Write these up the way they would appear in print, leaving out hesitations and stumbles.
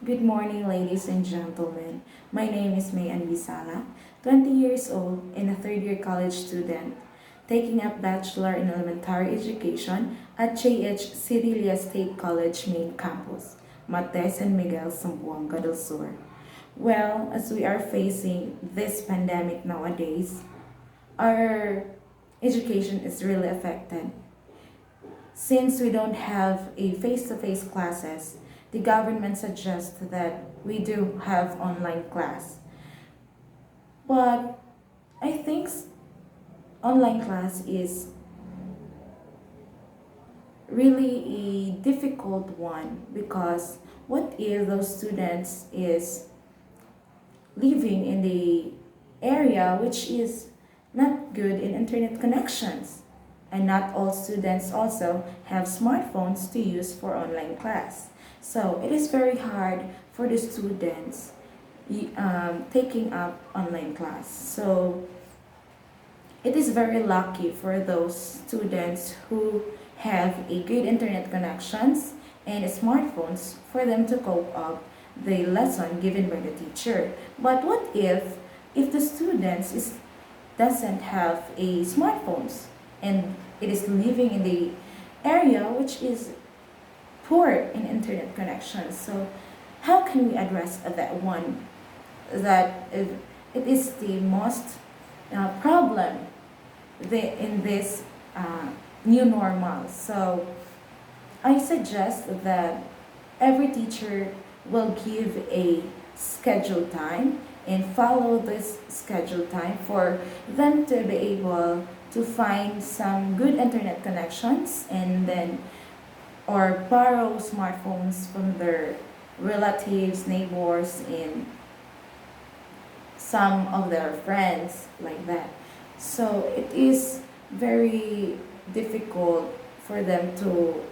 Good morning, ladies and gentlemen. My name is Mayan Bisala, 20 years old and a third year college student, taking up Bachelor in Elementary Education at JH Cedilia State College main campus, Mates and Miguel Zamboanga del Sur. Well, as we are facing this pandemic nowadays, our education is really affected. Since we don't have a face-to-face classes, the government suggests that we do have online class. But I think online class is really a difficult one because what if those students is living in the area which is not good in internet connections, and not all students also have smartphones to use for online class. So it is very hard for the students taking up online class. So it is very lucky for those students who have a good internet connections and smartphones for them to cope up the lesson given by the teacher. But what if the students doesn't have a smartphones and it is living in the area which is poor in internet connection? So how can we address that one? That it is the most problem in this new normal. So I suggest that every teacher will give a scheduled time and follow this scheduled time for them to be able to find some good internet connections, and then or borrow smartphones from their relatives, neighbors, and some of their friends like that. So it is very difficult for them to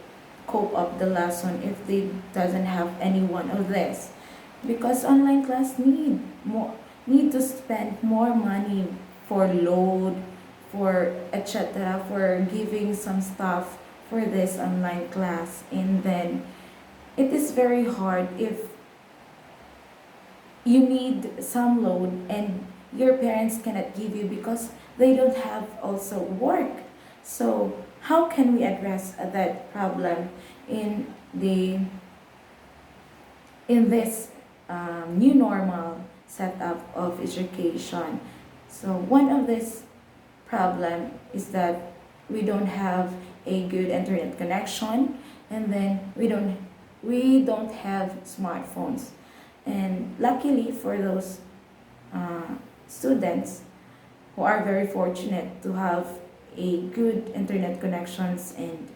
cope up the lesson if they doesn't have any one of this, because online class need to spend more money for load, for etc., for giving some stuff for this online class. And then it is very hard if you need some load and your parents cannot give you because they don't have also work. So how can we address that problem in the in this new normal setup of education? So one of this problem is that we don't have a good internet connection, and then we don't have smartphones. And luckily for those students who are very fortunate to have a good internet connections and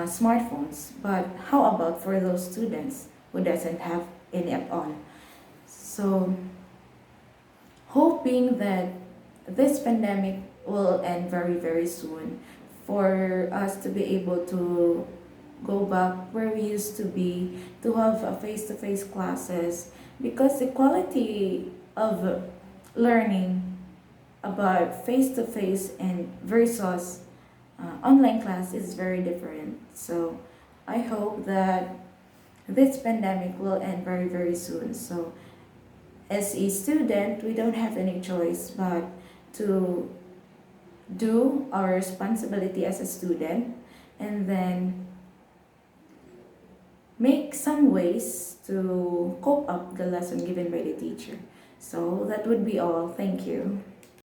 smartphones. But how about for those students who doesn't have any at all? So hoping that this pandemic will end very very soon for us to be able to go back where we used to be, to have a face-to-face classes, because the quality of learning about face-to-face and versus online class is very different. So I hope that this pandemic will end very very soon. So as a student, we don't have any choice but to do our responsibility as a student, and then make some ways to cope up the lesson given by the teacher. So that would be all. Thank you.